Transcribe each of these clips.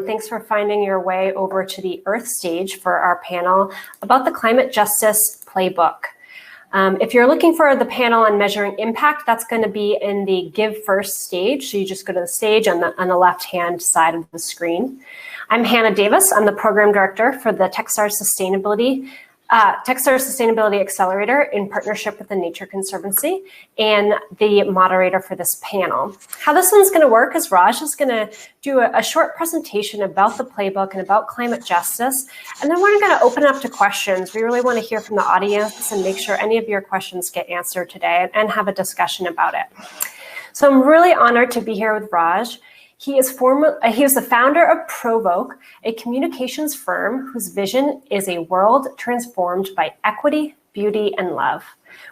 Thanks for finding your way over to the Earth stage for our panel about the Climate Justice Playbook. If you're looking for the panel on measuring impact, that's going to be in the Give First stage. So you just go to the stage on the left-hand side of the screen. I'm Hannah Davis. I'm the program director for the Techstars Sustainability Accelerator in partnership with the Nature Conservancy and the moderator for this panel. How this one's going to work is Raj is going to do a short presentation about the playbook and about climate justice, and then we're going to open up to questions. We really want to hear from the audience and make sure any of your questions get answered today and have a discussion about it. So I'm really honored to be here with Raj. He is the founder of Playbook, a communications firm whose vision is a world transformed by equity, beauty, and love.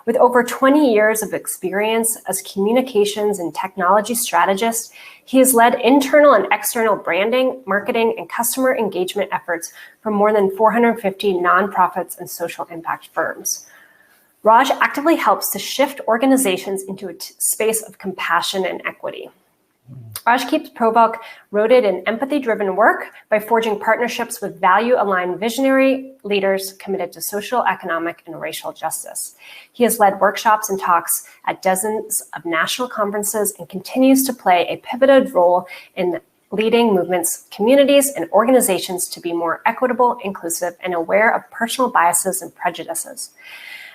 With over 20 years of experience as communications and technology strategist, he has led internal and external branding, marketing, and customer engagement efforts for more than 450 nonprofits and social impact firms. Raj actively helps to shift organizations into a space of compassion and equity. Raj keeps Playbook rooted in empathy-driven work by forging partnerships with value-aligned visionary leaders committed to social, economic, and racial justice. He has led workshops and talks at dozens of national conferences and continues to play a pivotal role in leading movements, communities, and organizations to be more equitable, inclusive, and aware of personal biases and prejudices.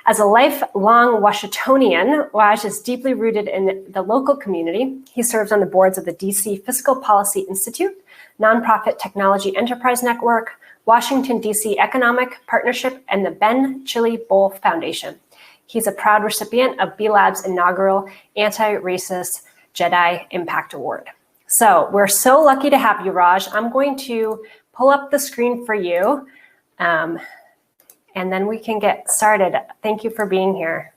As a lifelong Washingtonian, Raj is deeply rooted in the local community. He serves on the boards of the DC Fiscal Policy Institute, Nonprofit Technology Enterprise Network, Washington, DC Economic Partnership, and the Ben Chili Bowl Foundation. He's a proud recipient of B-Lab's inaugural Anti-Racist Jedi Impact Award. So we're so lucky to have you, Raj. I'm going to pull up the screen for you. And then we can get started. Thank you for being here.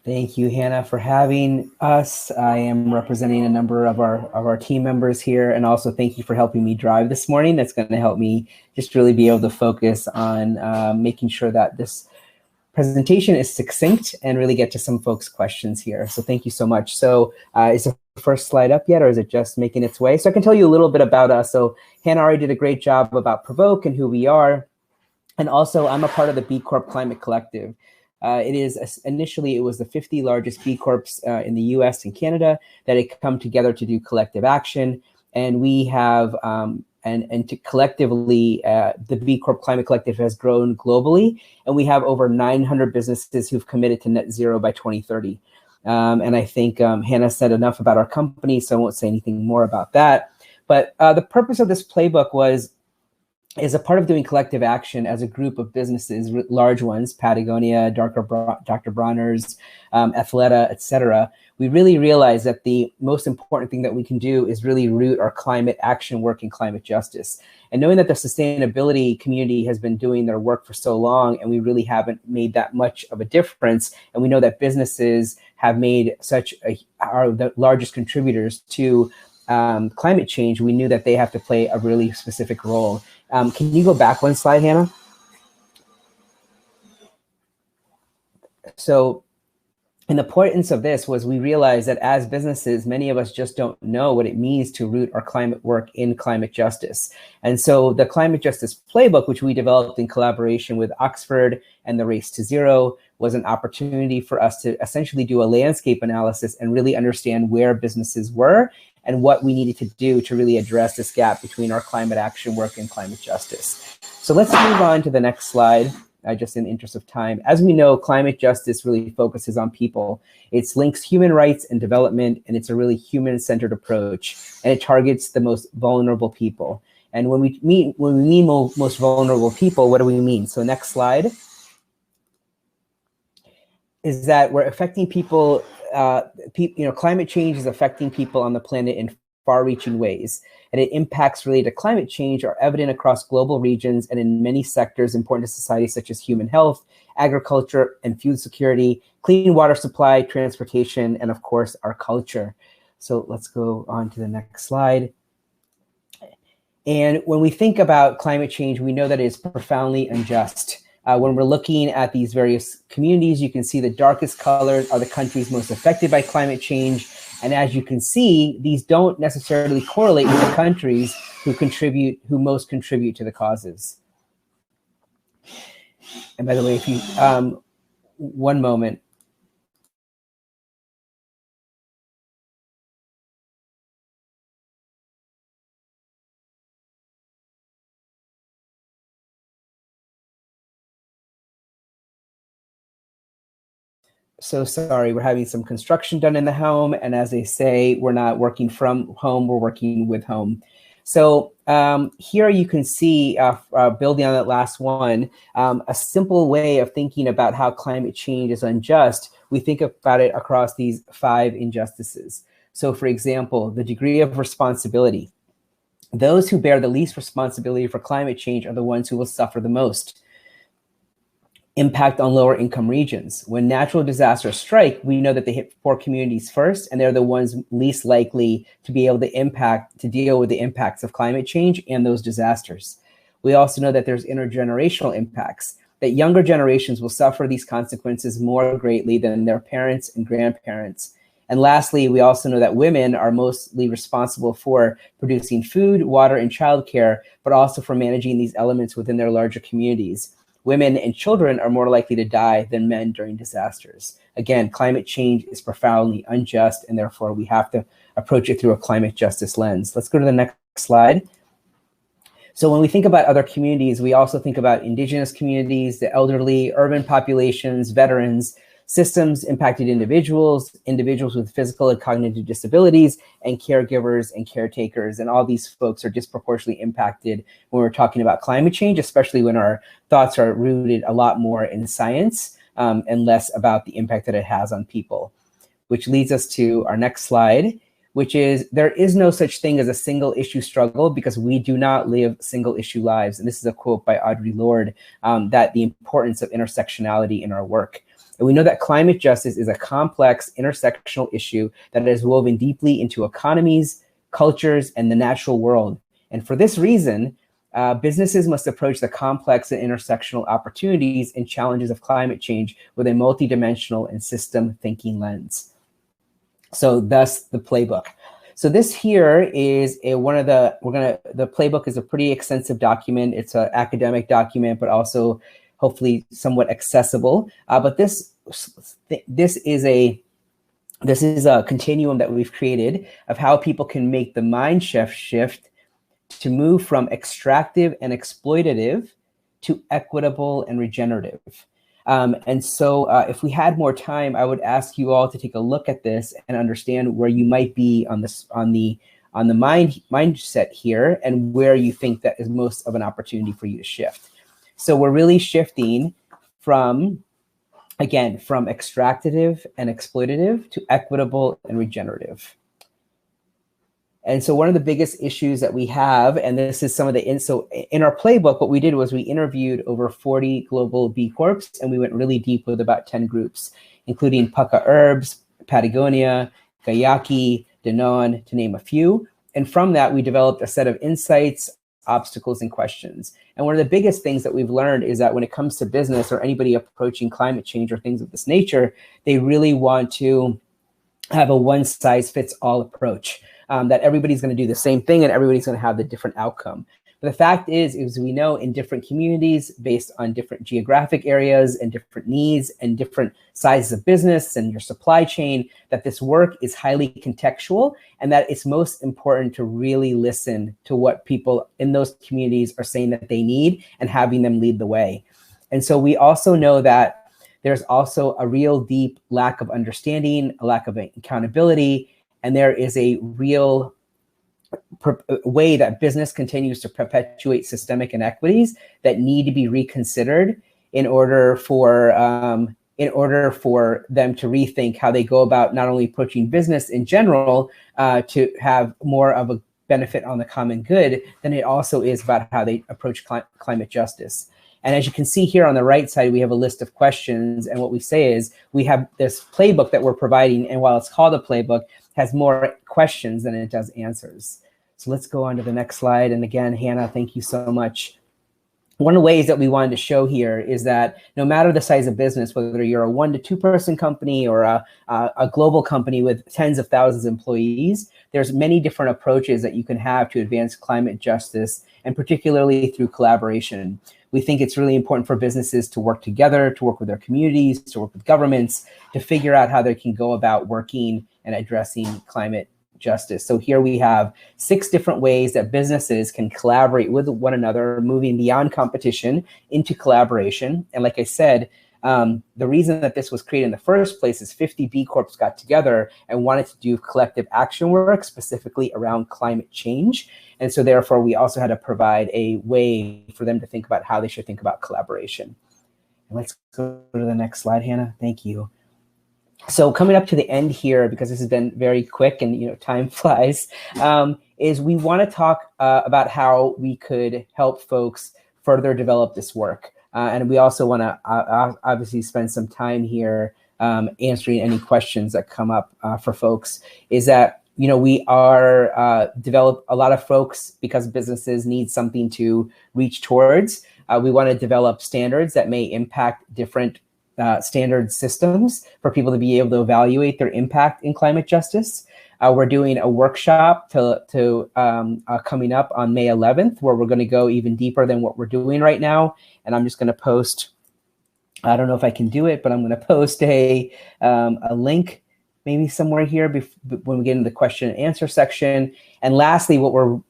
Thank you, Hannah, for having us. I am representing a number of our team members here, and also thank you for helping me drive this morning. That's going to help me just really be able to focus on making sure that this presentation is succinct and really get to some folks' questions here. So thank you so much. So is the first slide up yet, or is it just making its way? So I can tell you a little bit about us. So Hannah already did a great job about Playbook and who we are. And also, I'm a part of the B Corp Climate Collective. Initially, it was the 50 largest B Corps in the US and Canada that had come together to do collective action. And we have, collectively, the B Corp Climate Collective has grown globally. And we have over 900 businesses who've committed to net zero by 2030. And I think Hannah said enough about our company, so I won't say anything more about that. But the purpose of this playbook is a part of doing collective action as a group of businesses, large ones, Patagonia, Dr. Bronner's, Athleta, et cetera. We really realize that the most important thing that we can do is really root our climate action work in climate justice. And knowing that the sustainability community has been doing their work for so long, and we really haven't made that much of a difference, and we know that businesses have made are the largest contributors to climate change, we knew that they have to play a really specific role. Can you go back one slide, Hannah? So, and the importance of this was we realized that as businesses, many of us just don't know what it means to root our climate work in climate justice. And so the Climate Justice Playbook, which we developed in collaboration with Oxford and the Race to Zero, was an opportunity for us to essentially do a landscape analysis and really understand where businesses were and what we needed to do to really address this gap between our climate action work and climate justice. So let's move on to the next slide, just in the interest of time. As we know, climate justice really focuses on people. It links human rights and development, and it's a really human-centered approach, and it targets the most vulnerable people. And when we mean most vulnerable people, what do we mean? So next slide is that we're affecting people. Climate change is affecting people on the planet in far-reaching ways, and it impacts related to climate change are evident across global regions and in many sectors important to society, such as human health, agriculture, and food security, clean water supply, transportation, and of course, our culture. So let's go on to the next slide. And when we think about climate change, we know that it is profoundly unjust. When we're looking at these various communities, you can see the darkest colors are the countries most affected by climate change, And as you can see, these don't necessarily correlate with the countries who most contribute to the causes. And by the way, if you, one moment. So sorry, we're having some construction done in the home. And as they say, we're not working from home, we're working with home. So here you can see, building on that last one, a simple way of thinking about how climate change is unjust. We think about it across these 5 injustices. So for example, the degree of responsibility. Those who bear the least responsibility for climate change are the ones who will suffer the most. Impact on lower income regions. When natural disasters strike, we know that they hit poor communities first, and they're the ones least likely to be able to deal with the impacts of climate change and those disasters. We also know that there's intergenerational impacts, that younger generations will suffer these consequences more greatly than their parents and grandparents. And lastly, we also know that women are mostly responsible for producing food, water, and childcare, but also for managing these elements within their larger communities. Women and children are more likely to die than men during disasters. Again, climate change is profoundly unjust, and therefore we have to approach it through a climate justice lens. Let's go to the next slide. So when we think about other communities, we also think about indigenous communities, the elderly, urban populations, veterans, systems impacted individuals, individuals with physical and cognitive disabilities, and caregivers and caretakers. And all these folks are disproportionately impacted when we're talking about climate change, especially when our thoughts are rooted a lot more in science and less about the impact that it has on people. Which leads us to our next slide, which is there is no such thing as a single issue struggle because we do not live single issue lives. And this is a quote by Audre Lorde, that the importance of intersectionality in our work. And we know that climate justice is a complex intersectional issue that is woven deeply into economies, cultures, and the natural world. And for this reason, businesses must approach the complex and intersectional opportunities and challenges of climate change with a multidimensional and system thinking lens. So thus the playbook. So this here is the playbook is a pretty extensive document. It's an academic document, but also hopefully somewhat accessible. But this is a continuum that we've created of how people can make the mind shift to move from extractive and exploitative to equitable and regenerative. And so if we had more time, I would ask you all to take a look at this and understand where you might be on the mindset here and where you think that is most of an opportunity for you to shift. So we're really shifting from extractive and exploitative to equitable and regenerative. And so one of the biggest issues that we have, and this is some of so in our playbook, what we did was we interviewed over 40 global B Corps, and we went really deep with about 10 groups, including Pucca Herbs, Patagonia, Gayaki, Danone, to name a few. And from that, we developed a set of insights, obstacles, and questions. And one of the biggest things that we've learned is that when it comes to business or anybody approaching climate change or things of this nature, they really want to have a one-size-fits-all approach, that everybody's going to do the same thing and everybody's going to have the different outcome. But the fact is we know in different communities, based on different geographic areas and different needs and different sizes of business and your supply chain, that this work is highly contextual and that it's most important to really listen to what people in those communities are saying that they need and having them lead the way. And so we also know that there's also a real deep lack of understanding, a lack of accountability, and there is a real way that business continues to perpetuate systemic inequities that need to be reconsidered in order for them to rethink how they go about not only approaching business in general to have more of a benefit on the common good, than it also is about how they approach climate justice. And as you can see here on the right side, we have a list of questions. And what we say is we have this playbook that we're providing. And while it's called a playbook, has more questions than it does answers. So let's go on to the next slide. And again, Hannah, thank you so much one of the ways that we wanted to show here is that no matter the size of business, whether you're a 1 to 2 person company or a global company with tens of thousands of employees, there's many different approaches that you can have to advance climate justice, and particularly through collaboration. We think it's really important for businesses to work together, to work with their communities, to work with governments, to figure out how they can go about working and addressing climate justice. So here we have 6 different ways that businesses can collaborate with one another, moving beyond competition into collaboration. And like I said, the reason that this was created in the first place is 50 B Corps got together and wanted to do collective action work specifically around climate change. And so therefore, we also had to provide a way for them to think about how they should think about collaboration. And let's go to the next slide, Hannah. Thank you. So coming up to the end here, because this has been very quick and time flies, is we want to talk about how we could help folks further develop this work. And we also want to obviously spend some time here answering any questions that come up for folks. Is that we are develop a lot of folks, because businesses need something to reach towards. We want to develop standards that may impact different standard systems for people to be able to evaluate their impact in climate justice. We're doing a workshop coming up on May 11th, where we're going to go even deeper than what we're doing right now. And I'm just going to post, I don't know if I can do it, but I'm going to post a link maybe somewhere here when we get into the question and answer section. And lastly,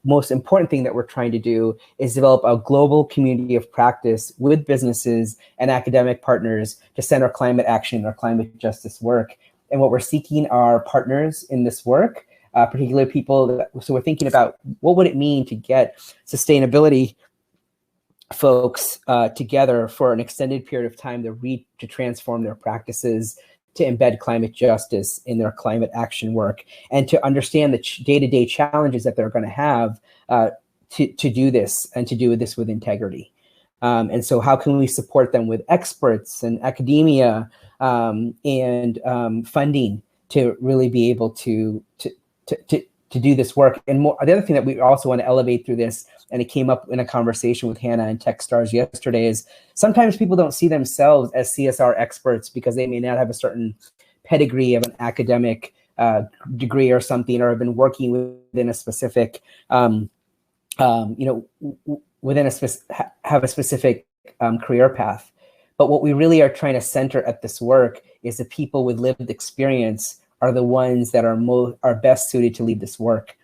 most important thing that we're trying to do is develop a global community of practice with businesses and academic partners to center climate action or climate justice work. And what we're seeking are partners in this work, particularly people. So we're thinking about what would it mean to get sustainability folks together for an extended period of time to transform their practices, to embed climate justice in their climate action work, and to understand the day-to-day challenges that they're going to have to do this, and to do this with integrity. And so how can we support them with experts and academia and funding to really be able to do this work? And more, the other thing that we also want to elevate through this, and it came up in a conversation with Hannah and Techstars yesterday, is sometimes people don't see themselves as CSR experts because they may not have a certain pedigree of an academic degree or something, or have been working within a specific, have a specific career path. But what we really are trying to center at this work is the people with lived experience are the ones that are best suited to lead this work.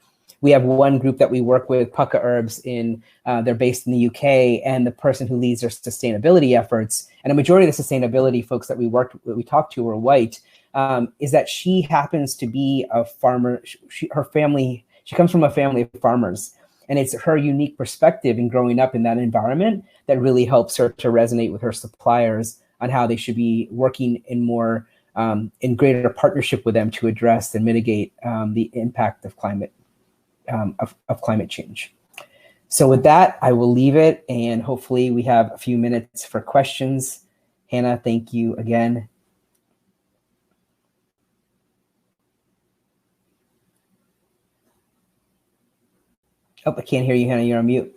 We have one group that we work with, Pucka Herbs, they're based in the UK, and the person who leads their sustainability efforts, and a majority of the sustainability folks that we talked to were white, is that she happens to be a farmer. She comes from a family of farmers, and it's her unique perspective in growing up in that environment that really helps her to resonate with her suppliers on how they should be working in greater partnership with them to address and mitigate the impact of climate change. So with that, I will leave it, and hopefully we have a few minutes for questions. Hannah, thank you again. Oh, I can't hear you, Hannah, you're on mute.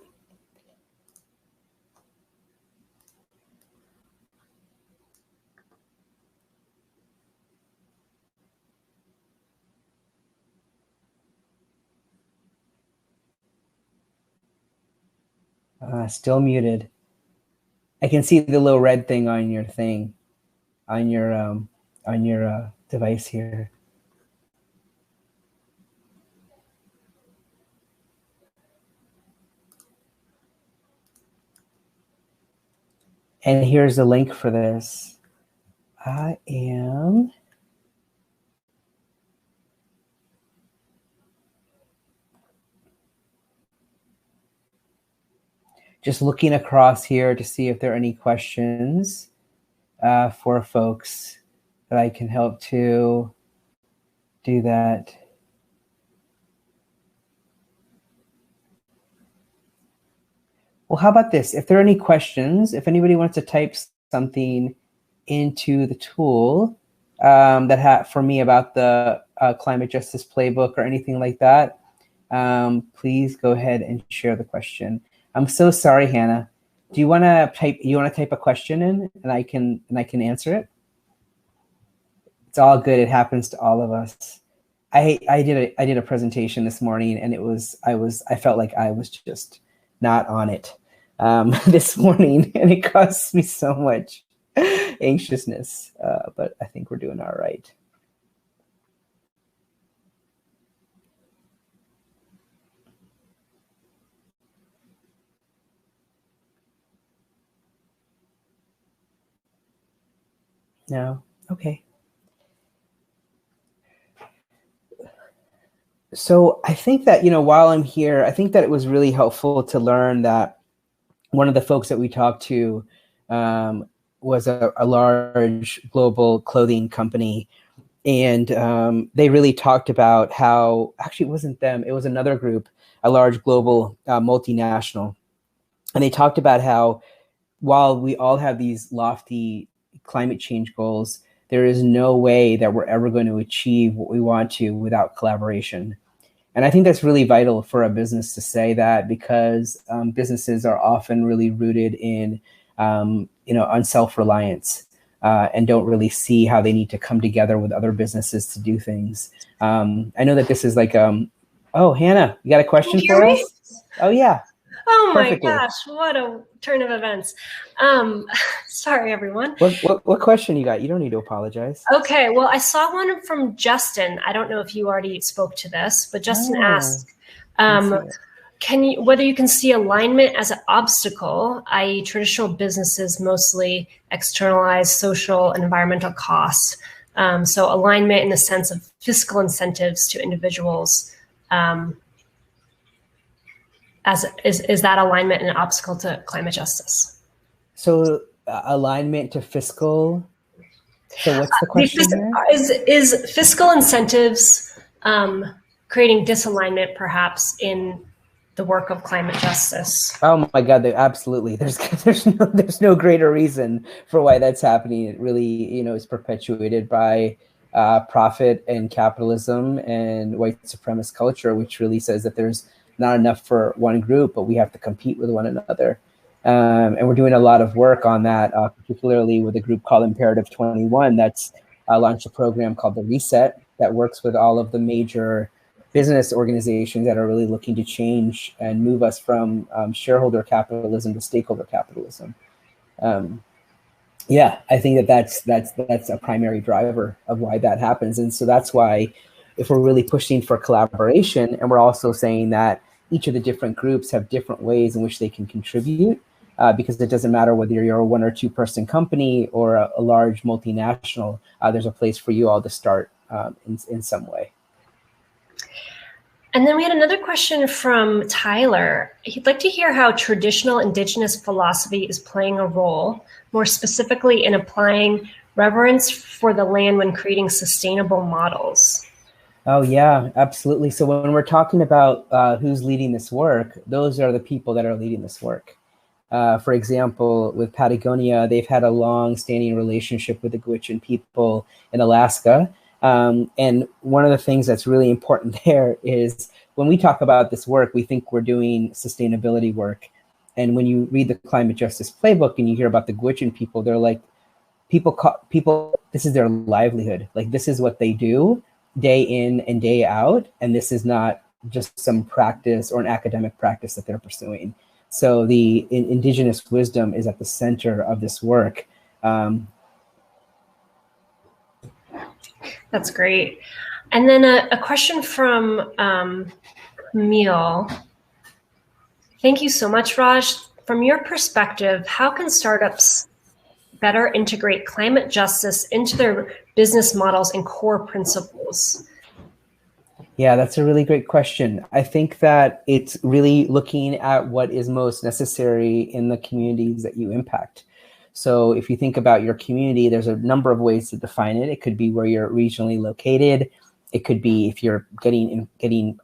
Still muted. I can see the little red thing on your device here. And here's the link for this. I am just looking across here to see if there are any questions for folks that I can help to do that. Well, how about this? If there are any questions, if anybody wants to type something into the tool for me about the climate justice playbook or anything like that, please go ahead and share the question. I'm so sorry, Hannah. Do you want to type a question in, and I can answer it? It's all good. It happens to all of us. I did a presentation this morning, and I felt like I was just not on it this morning, and it caused me so much anxiousness. But I think we're doing all right. No? Okay. So I think that, while I'm here, I think that it was really helpful to learn that one of the folks that we talked to was a large global clothing company. And they really talked about how, actually it wasn't them, it was another group, a large global multinational. And they talked about how while we all have these lofty climate change goals, there is no way that we're ever going to achieve what we want to without collaboration. And I think that's really vital for a business to say that, because businesses are often really rooted in, on self-reliance and don't really see how they need to come together with other businesses to do things. I know that this is like, oh, Hannah, you got a question for us? Oh, yeah. Oh my gosh, what a turn of events. Sorry, everyone. What question you got? You don't need to apologize. Okay, well, I saw one from Justin. I don't know if you already spoke to this, but Justin asked, whether you can see alignment as an obstacle, i.e. traditional businesses mostly externalize social and environmental costs. So alignment in the sense of fiscal incentives to individuals. Is that alignment an obstacle to climate justice? So alignment to fiscal. So what's the question here? Is fiscal incentives creating disalignment perhaps in the work of climate justice? Oh my God, absolutely. There's no greater reason for why that's happening. It really, is perpetuated by profit and capitalism and white supremacist culture, which really says that there's not enough for one group, but we have to compete with one another. And we're doing a lot of work on that, particularly with a group called Imperative 21 that's launched a program called The Reset that works with all of the major business organizations that are really looking to change and move us from shareholder capitalism to stakeholder capitalism. I think that's a primary driver of why that happens. And so that's why, if we're really pushing for collaboration, and we're also saying that each of the different groups have different ways in which they can contribute, because it doesn't matter whether you're a 1 or 2 person company or a large multinational, there's a place for you all to start in some way. And then we had another question from Tyler. He'd like to hear how traditional indigenous philosophy is playing a role, more specifically in applying reverence for the land when creating sustainable models. Oh, yeah, absolutely. So when we're talking about who's leading this work, those are the people that are leading this work. For example, with Patagonia, they've had a long-standing relationship with the Gwich'in people in Alaska. And one of the things that's really important there is when we talk about this work, we think we're doing sustainability work. And when you read the Climate Justice Playbook and you hear about the Gwich'in people, they're like, people, this is their livelihood. Like, this is what they do day in and day out. And this is not just some practice or an academic practice that they're pursuing. So the indigenous wisdom is at the center of this work. That's great. And then a question from Camille. Thank you so much, Raj. From your perspective, how can startups better integrate climate justice into their business models and core principles? Yeah, that's a really great question. I think that it's really looking at what is most necessary in the communities that you impact. So if you think about your community, there's a number of ways to define it. It could be where you're regionally located. It could be if you're getting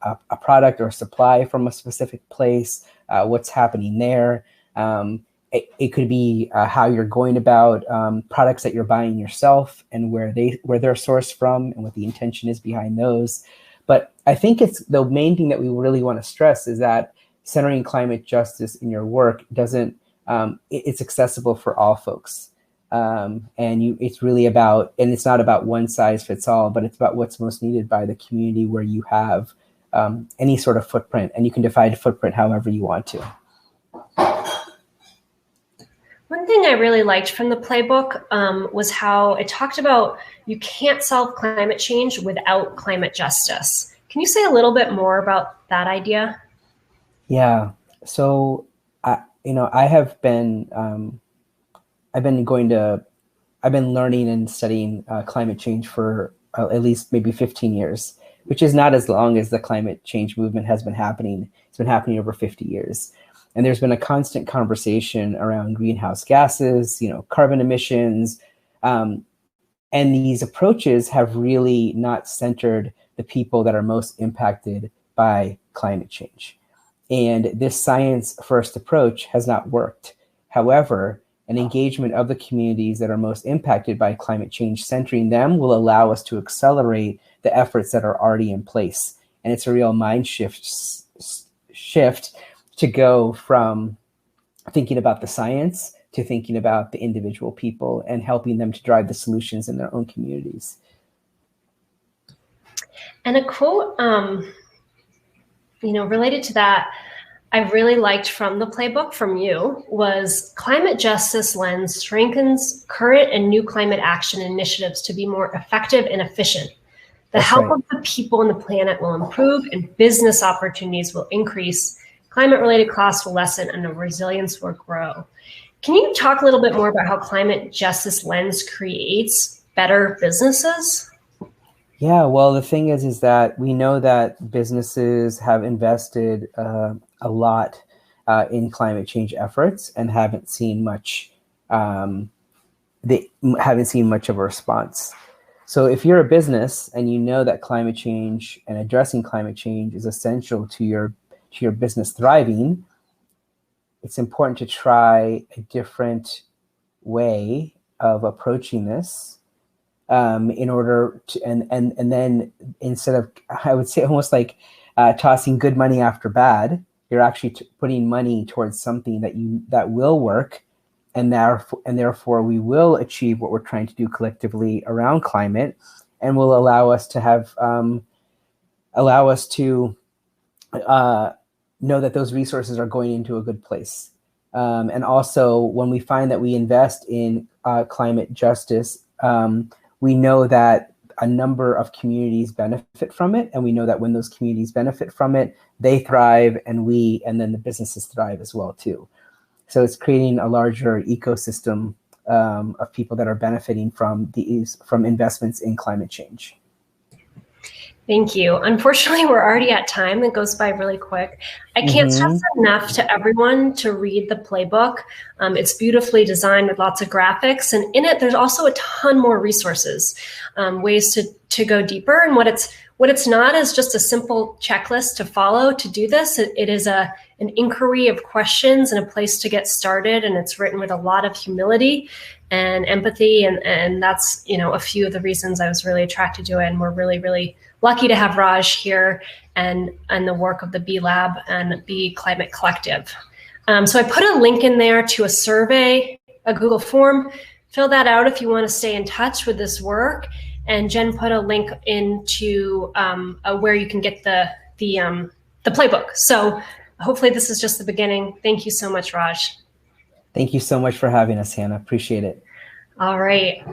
a product or a supply from a specific place, what's happening there. It could be how you're going about products that you're buying yourself and where they're sourced from and what the intention is behind those. But I think it's the main thing that we really want to stress is that centering climate justice in your work doesn't it's accessible for all folks. It's really about, and it's not about one size fits all, but it's about what's most needed by the community where you have any sort of footprint, and you can define a footprint however you want to. One thing I really liked from the playbook was how it talked about you can't solve climate change without climate justice. Can you say a little bit more about that idea? Yeah. So, I've been learning and studying climate change for at least maybe 15 years, which is not as long as the climate change movement has been happening. It's been happening over 50 years. And there's been a constant conversation around greenhouse gases, carbon emissions. And these approaches have really not centered the people that are most impacted by climate change. And this science-first approach has not worked. However, an engagement of the communities that are most impacted by climate change, centering them, will allow us to accelerate the efforts that are already in place. And it's a real mind shift to go from thinking about the science to thinking about the individual people and helping them to drive the solutions in their own communities. And a quote, related to that, I really liked from the playbook from you was climate justice lens strengthens current and new climate action initiatives to be more effective and efficient. The health of the people and the planet will improve and business opportunities will increase. Climate-related costs will lessen and the resilience will grow. Can you talk a little bit more about how climate justice lens creates better businesses? Yeah, well, the thing is that we know that businesses have invested a lot in climate change efforts and haven't seen much. They haven't seen much of a response. So if you're a business and you know that climate change and addressing climate change is essential to your business thriving, it's important to try a different way of approaching this. In order to, and then instead of, I would say almost like tossing good money after bad, you're actually putting money towards something that will work, and therefore we will achieve what we're trying to do collectively around climate, and will allow us to know that those resources are going into a good place. And also, when we find that we invest in climate justice, we know that a number of communities benefit from it. And we know that when those communities benefit from it, they thrive, and then the businesses thrive as well too. So it's creating a larger ecosystem of people that are benefiting from investments in climate change. Thank you. Unfortunately, we're already at time. It goes by really quick. I can't stress enough to everyone to read the playbook. It's beautifully designed with lots of graphics. And in it, there's also a ton more resources, ways to go deeper. And what it's not is just a simple checklist to follow to do this. It is an inquiry of questions and a place to get started. And it's written with a lot of humility and empathy. And that's, a few of the reasons I was really attracted to it. And we're really, really lucky to have Raj here and the work of the B Lab and B Climate Collective. So I put a link in there to a survey, a Google form. Fill that out if you want to stay in touch with this work. And Jen put a link into where you can get the playbook. So hopefully this is just the beginning. Thank you so much, Raj. Thank you so much for having us, Hannah. Appreciate it. All right.